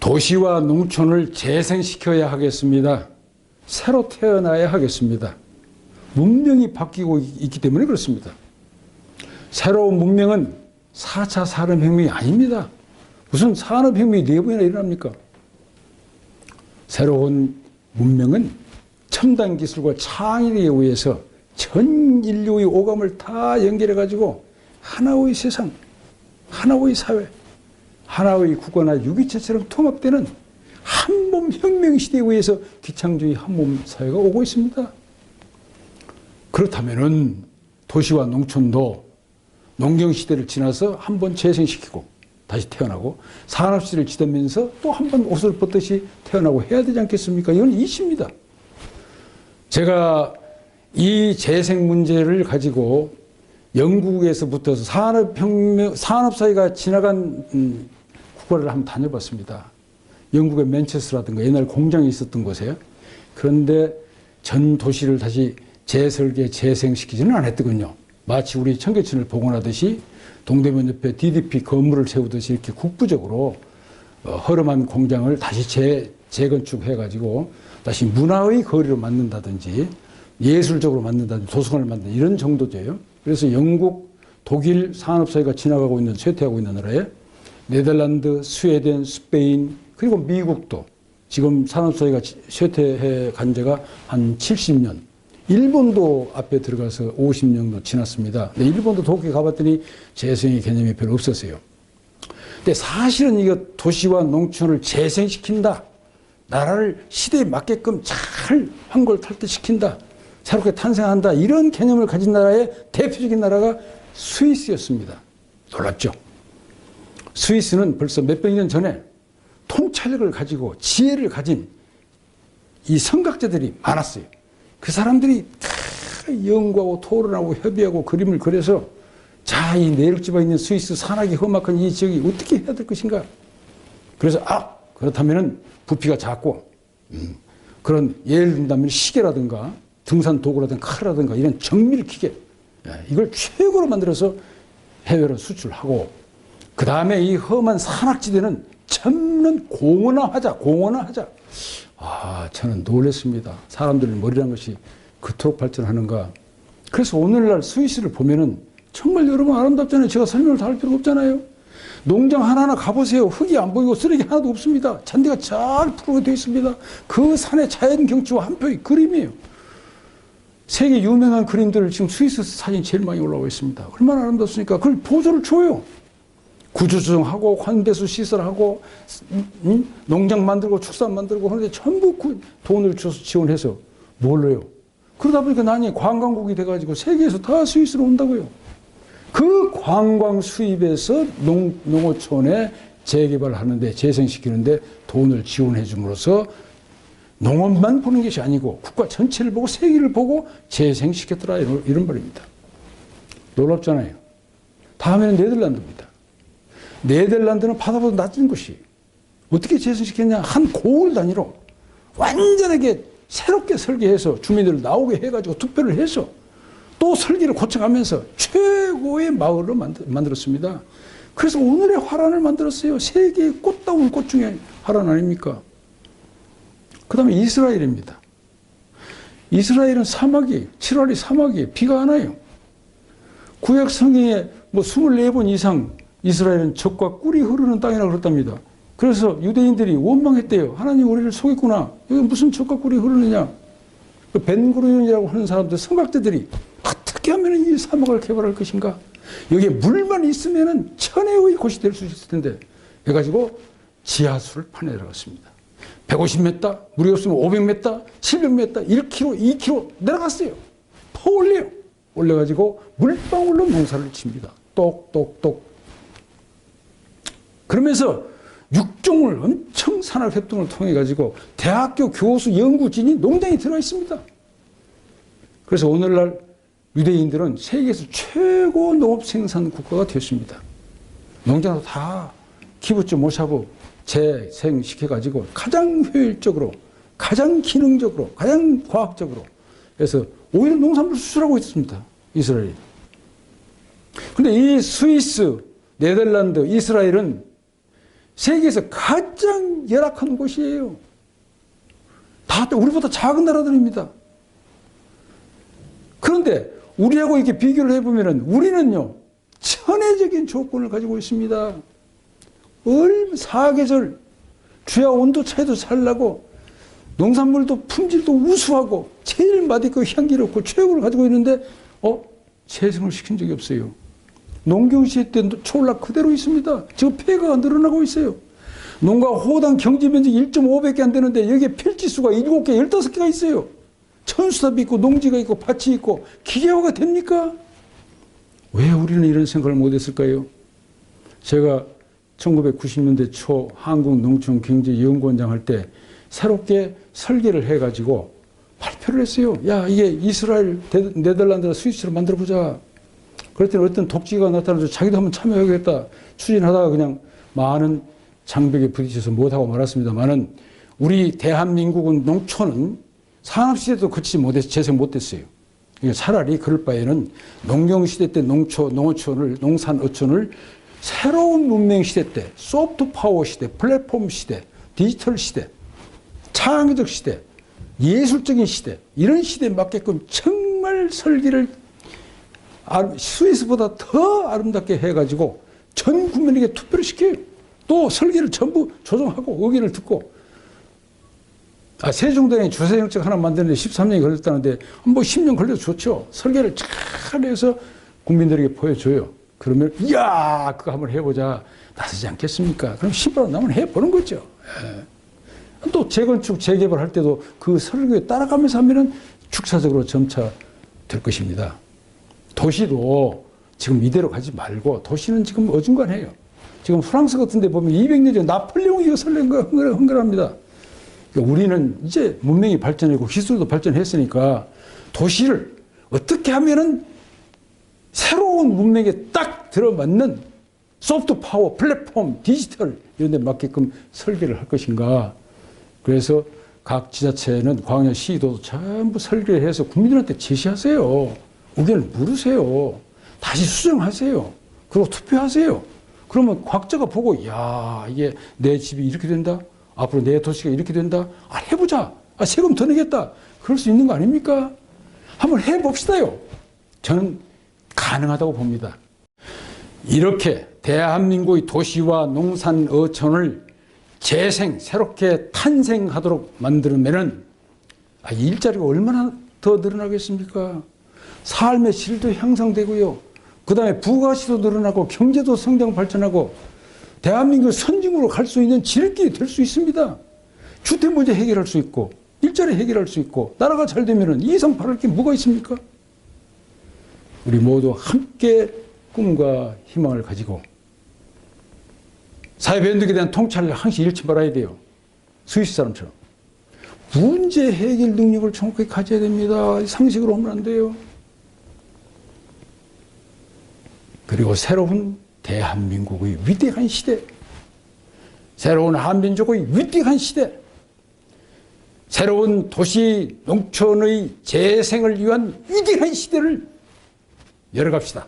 도시와 농촌을 재생시켜야 하겠습니다. 새로 태어나야 하겠습니다. 문명이 바뀌고 있기 때문에 그렇습니다. 새로운 문명은 4차 산업혁명이 아닙니다. 무슨 산업혁명이 4번이나 일어납니까? 새로운 문명은 첨단 기술과 창의력에 의해서 전 인류의 오감을 다 연결해가지고 하나의 세상, 하나의 사회, 하나의 국가나 유기체처럼 통합되는 한몸 혁명 시대에 의해서 기창주의 한몸 사회가 오고 있습니다. 그렇다면은 도시와 농촌도 농경 시대를 지나서 한번 재생시키고 다시 태어나고 산업 시대를 지나면서 또 한번 옷을 벗듯이 태어나고 해야 되지 않겠습니까? 이건 이치입니다. 제가 이 재생 문제를 가지고 영국에서부터 산업사회가 지나간 국가를 한번 다녀봤습니다. 영국의 맨체스터라든가 옛날 공장이 있었던 곳에. 그런데 전 도시를 다시 재설계, 재생시키지는 않았더군요. 마치 우리 청계천을 복원하듯이 동대문 옆에 DDP 건물을 세우듯이 이렇게 국부적으로 허름한 공장을 다시 재건축해가지고 다시 문화의 거리로 만든다든지 예술적으로 만든다든지 도서관을 만든다 이런 정도죠. 그래서 영국, 독일 산업사회가 지나가고 있는, 쇠퇴하고 있는 나라에 네덜란드, 스웨덴, 스페인 그리고 미국도 지금 산업사회가 쇠퇴해 간 지가 한 70년. 일본도 앞에 들어가서 50년 정도 지났습니다. 근데 일본도 도쿄에 가봤더니 재생의 개념이 별로 없었어요. 근데 사실은 이거 도시와 농촌을 재생시킨다. 나라를 시대에 맞게끔 잘 환골탈퇴시킨다. 새롭게 탄생한다. 이런 개념을 가진 나라의 대표적인 나라가 스위스였습니다. 놀랍죠? 스위스는 벌써 몇백 년 전에 통찰력을 가지고 지혜를 가진 이 성각자들이 많았어요. 그 사람들이 다 연구하고 토론하고 협의하고 그림을 그려서 자, 이 내륙지방에 있는 스위스 산악이 험악한 이 지역이 어떻게 해야 될 것인가. 그래서 그렇다면은 부피가 작고 그런 예를 든다면 시계라든가 등산 도구라든가 칼이라든가 이런 정밀 기계 이걸 최고로 만들어서 해외로 수출하고 그 다음에 이 험한 산악지대는 전면 공원화하자. 저는 놀랐습니다. 사람들 머리란 것이 그토록 발전하는가. 그래서 오늘날 스위스를 보면은 정말 여러분 아름답잖아요. 제가 설명을 다 할 필요가 없잖아요. 농장 하나하나 가보세요. 흙이 안 보이고 쓰레기 하나도 없습니다. 잔디가 잘 푸르게 되어 있습니다. 그 산의 자연 경치와 한 표의 그림이에요. 세계 유명한 그림들을 지금 스위스 사진이 제일 많이 올라오고 있습니다. 얼마나 아름답습니까? 그걸 보조를 줘요. 구조조정하고 환배수 시설하고 농장 만들고 축산 만들고 하는데 전부 돈을 줘서 지원해서 뭘 해요? 그러다 보니까 나중에 관광국이 돼가지고 세계에서 다 스위스로 온다고요. 그 관광 수입에서 농어촌에 재개발하는데 재생시키는데 돈을 지원해 줌으로써 농업만 보는 것이 아니고 국가 전체를 보고 세계를 보고 재생시켰더라 이런 말입니다. 놀랍잖아요. 다음에는 네덜란드입니다. 네덜란드는 바다보다 낮은 곳이 어떻게 재생시켰냐. 한 고을 단위로 완전하게 새롭게 설계해서 주민들을 나오게 해가지고 투표를 해서 또 설계를 고쳐가면서 최고의 마을로 만들었습니다. 그래서 오늘의 화란을 만들었어요. 세계의 꽃다운 꽃 중에 화란 아닙니까? 그 다음에 이스라엘입니다. 이스라엘은 7월이 사막이에요. 비가 안 와요. 구약 성경에 24번 이상 이스라엘은 젖과 꿀이 흐르는 땅이라고 그랬답니다. 그래서 유대인들이 원망했대요. 하나님 우리를 속였구나. 여기 무슨 젖과 꿀이 흐르느냐. 벤구리온이라고 하는 사람들, 성각자들이 어떻게 하면 이 사막을 개발할 것인가. 여기에 물만 있으면 천혜의 곳이 될 수 있을 텐데 해가지고 지하수를 파내들어갔습니다. 150m, 물이 없으면 500m, 700m, 1km, 2km 내려갔어요. 더 올려요. 올려가지고 물방울로 농사를 칩니다. 똑똑똑. 그러면서 육종을 엄청 산업협동을 통해가지고 대학교 교수 연구진이 농장에 들어가 있습니다. 그래서 오늘날 유대인들은 세계에서 최고 농업 생산 국가가 되었습니다. 농장도 다 기부점 모셔고 재생시켜가지고 가장 효율적으로, 가장 기능적으로, 가장 과학적으로 해서 오히려 농산물 수출하고 있습니다. 이스라엘이. 근데 이 스위스, 네덜란드, 이스라엘은 세계에서 가장 열악한 곳이에요. 다 우리보다 작은 나라들입니다. 그런데 우리하고 이렇게 비교를 해보면 우리는요, 천혜적인 조건을 가지고 있습니다. 사계절, 주야 온도 차이도 잘 나고, 농산물도 품질도 우수하고, 제일 맛있고 향기롭고 최고를 가지고 있는데, 재생을 시킨 적이 없어요. 농경시대 때 초월락 그대로 있습니다. 지금 폐가가 늘어나고 있어요. 농가 호당 경지 면적 1.5배밖에 안 되는데 여기에 필지수가 7개, 15개가 있어요. 천수답이 있고 농지가 있고 밭이 있고 기계화가 됩니까? 왜 우리는 이런 생각을 못했을까요? 제가 1990년대 초 한국농촌경제연구원장 할 때 새롭게 설계를 해가지고 발표를 했어요. 야, 이게 이스라엘, 네덜란드나 스위스로 만들어보자. 그랬더니 어떤 독지가 나타나서 자기도 한번 참여하겠다 추진하다가 그냥 많은 장벽에 부딪혀서 못하고 말았습니다만은 우리 대한민국은 농촌은 산업시대도 거치지 못해서 재생 못했어요. 그러니까 차라리 그럴 바에는 농경시대 때 농산어촌을 새로운 문명시대 때 소프트 파워 시대, 플랫폼 시대, 디지털 시대, 창의적 시대, 예술적인 시대 이런 시대에 맞게끔 정말 설계를 스위스보다 더 아름답게 해가지고 전 국민에게 투표를 시켜요. 또 설계를 전부 조정하고 의견을 듣고 세종대왕이 주세정책 하나 만드는데 13년이 걸렸다는데 뭐 10년 걸려도 좋죠. 설계를 잘 해서 국민들에게 보여줘요. 그러면 이야 그거 한번 해보자 나서지 않겠습니까? 그럼 신바람 나면 해보는 거죠. 예. 또 재건축 재개발할 때도 그 설계에 따라가면서 하면은 축사적으로 점차 될 것입니다. 도시도 지금 이대로 가지 말고 도시는 지금 어중간해요. 지금 프랑스 같은 데 보면 200년 전 나폴레옹이 이거 설렌 거 흥건합니다. 그러니까 우리는 이제 문명이 발전하고 기술도 발전했으니까 도시를 어떻게 하면은 새로운 문명에 딱 들어맞는 소프트 파워, 플랫폼, 디지털 이런 데 맞게끔 설계를 할 것인가. 그래서 각 지자체는 광역시도도 전부 설계를 해서 국민들한테 제시하세요. 의견을 물으세요. 다시 수정하세요. 그리고 투표하세요. 그러면 각자가 보고 야 이게 내 집이 이렇게 된다. 앞으로 내 도시가 이렇게 된다. 해보자. 세금 더 내겠다. 그럴 수 있는 거 아닙니까? 한번 해봅시다요. 저는 가능하다고 봅니다. 이렇게 대한민국의 도시와 농산어촌을 새롭게 탄생하도록 만들면은 일자리가 얼마나 더 늘어나겠습니까? 삶의 질도 향상되고요. 그 다음에 부가시도 늘어나고 경제도 성장 발전하고 대한민국 선진국으로 갈 수 있는 지름길이 될 수 있습니다. 주택 문제 해결할 수 있고 일자리 해결할 수 있고 나라가 잘 되면은 이 이상 바랄 게 뭐가 있습니까? 우리 모두 함께 꿈과 희망을 가지고 사회 변덕에 대한 통찰을 항상 잃지 말아야 돼요. 스위스 사람처럼. 문제 해결 능력을 정확하게 가져야 됩니다. 상식으로 하면 안 돼요. 그리고 새로운 대한민국의 위대한 시대, 새로운 한민족의 위대한 시대, 새로운 도시 농촌의 재생을 위한 위대한 시대를 열어갑시다.